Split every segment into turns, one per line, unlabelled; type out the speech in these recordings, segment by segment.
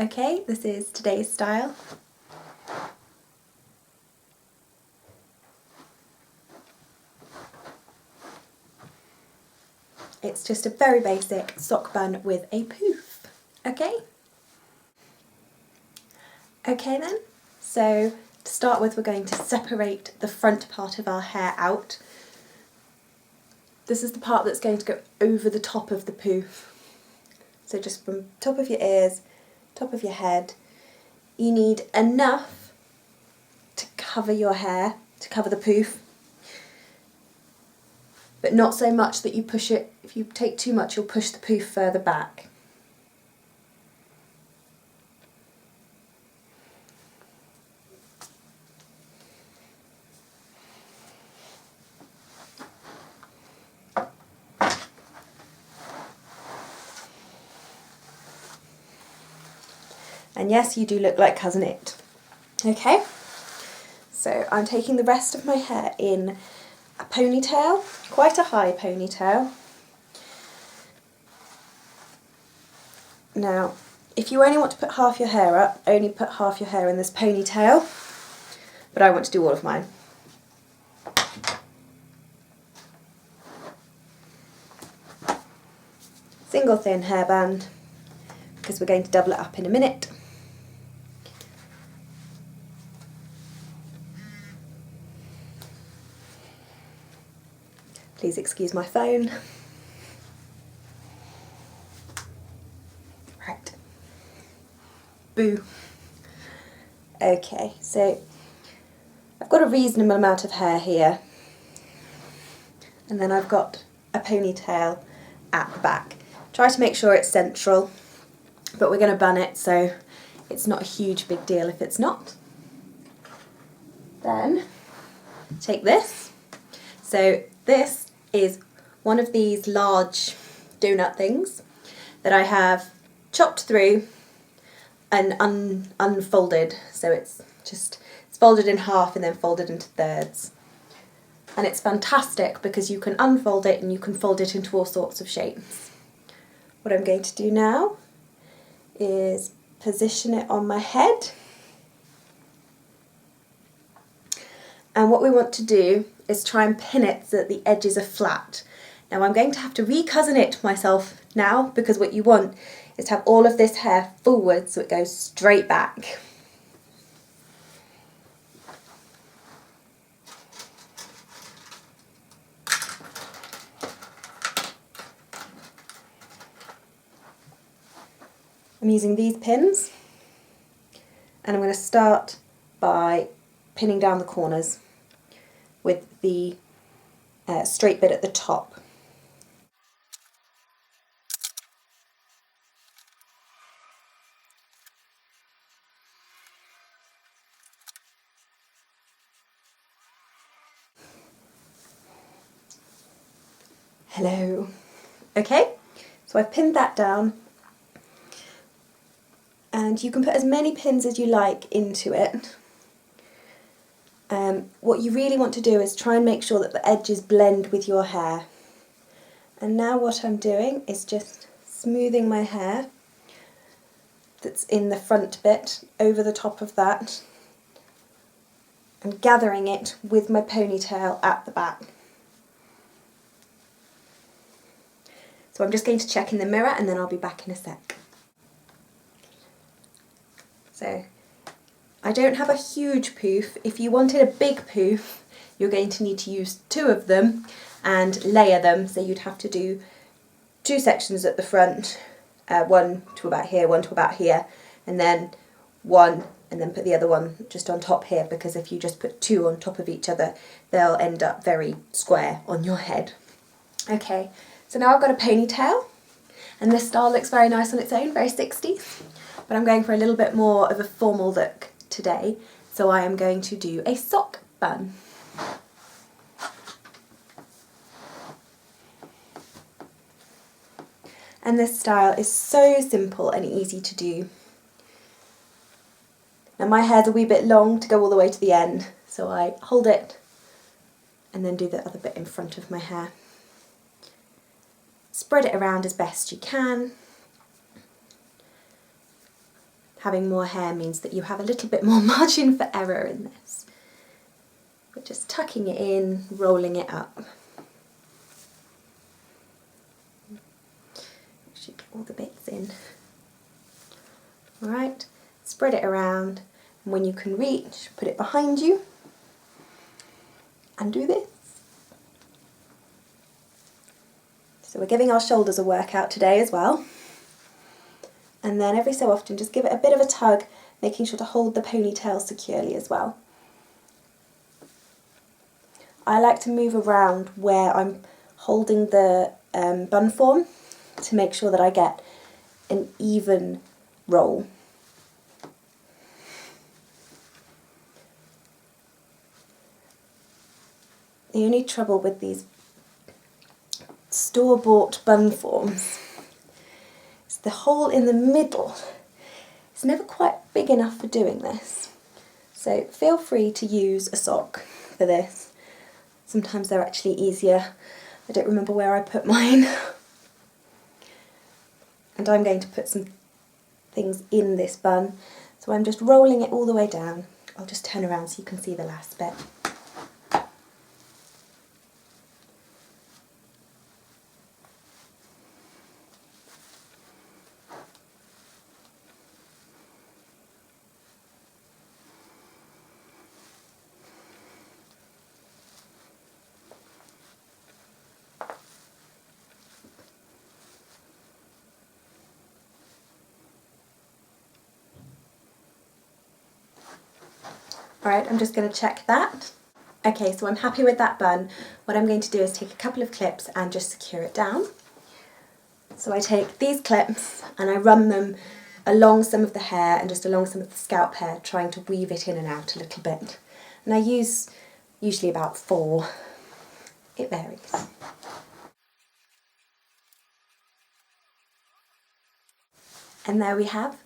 Okay, this is today's style. It's just a very basic sock bun with a poof, okay? Okay then, so to start with we're going to separate the front part of our hair out. This is the part that's going to go over the top of the poof. So just from top of your ears, top of your head, you need enough to cover your hair, to cover the poof, but not so much that you push it. If you take too much, you'll push the poof further back. And yes, you do look like Cousin It. Okay, so I'm taking the rest of my hair in a ponytail, quite a high ponytail. Now, if you only want to put half your hair up, only put half your hair in this ponytail, but I want to do all of mine. Single thin hairband, because we're going to double it up in a minute. Please excuse my phone. Right. Boo. Okay, so I've got a reasonable amount of hair here, and then I've got a ponytail at the back. Try to make sure it's central, but we're going to bun it, so it's not a huge big deal if it's not. Then take this. So this is one of these large donut things that I have chopped through and unfolded, so it's folded in half and then folded into thirds. And it's fantastic because you can unfold it and you can fold it into all sorts of shapes. What I'm going to do now is position it on my head. And what we want to do is try and pin it so that the edges are flat. Now I'm going to have to re-cousin it myself now, because what you want is to have all of this hair forward so it goes straight back. I'm using these pins, and I'm going to start by pinning down the corners with the straight bit at the top. Hello. Okay, so I've pinned that down, and you can put as many pins as you like into it. What you really want to do is try and make sure that the edges blend with your hair. And now what I'm doing is just smoothing my hair that's in the front bit over the top of that and gathering it with my ponytail at the back. So I'm just going to check in the mirror and then I'll be back in a sec. So I don't have a huge poof. If you wanted a big poof, you're going to need to use two of them and layer them. So you'd have to do two sections at the front, one to about here, one to about here, and then one, and then put the other one just on top here, because if you just put two on top of each other, they'll end up very square on your head. Okay, so now I've got a ponytail, and this style looks very nice on its own, very 60s, but I'm going for a little bit more of a formal look today, so I am going to do a sock bun. And this style is so simple and easy to do. Now my hair's a wee bit long to go all the way to the end, so I hold it and then do the other bit in front of my hair. Spread it around as best you can. having more hair means that you have a little bit more margin for error in this. But just tucking it in, rolling it up. Should get all the bits in. Alright, spread it around, and when you can reach, put it behind you and do this. So we're giving our shoulders a workout today as well. And then every so often just give it a bit of a tug, making sure to hold the ponytail securely as well. I like to move around where I'm holding the bun form to make sure that I get an even roll. The only trouble with these store-bought bun forms is the hole in the middle. It's never quite big enough for doing this. So feel free to use a sock for this. Sometimes they're actually easier. I don't remember where I put mine. And I'm going to put some things in this bun. So I'm just rolling it all the way down. I'll just turn around so you can see the last bit. Alright, I'm just going to check that. Okay, so I'm happy with that bun. What I'm going to do is take a couple of clips and just secure it down. So I take these clips and I run them along some of the hair and just along some of the scalp hair, trying to weave it in and out a little bit. And I use usually about 4. It varies. And there we have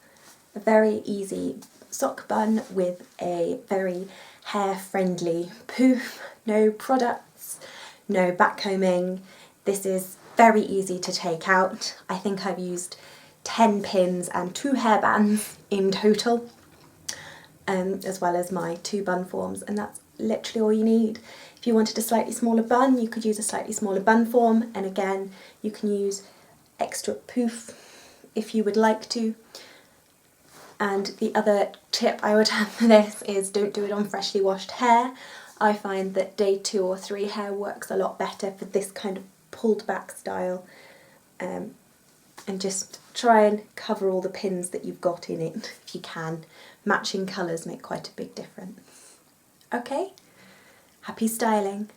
a very easy sock bun with a very hair-friendly poof. No products, no backcombing. This is very easy to take out. I think I've used 10 pins and 2 hairbands in total, as well as my 2 bun forms, and that's literally all you need. If you wanted a slightly smaller bun, you could use a slightly smaller bun form, and again, you can use extra poof if you would like to. And the other tip I would have for this is don't do it on freshly washed hair. I find that day 2 or 3 hair works a lot better for this kind of pulled back style. And just try and cover all the pins that you've got in it if you can. Matching colours make quite a big difference. Okay, happy styling.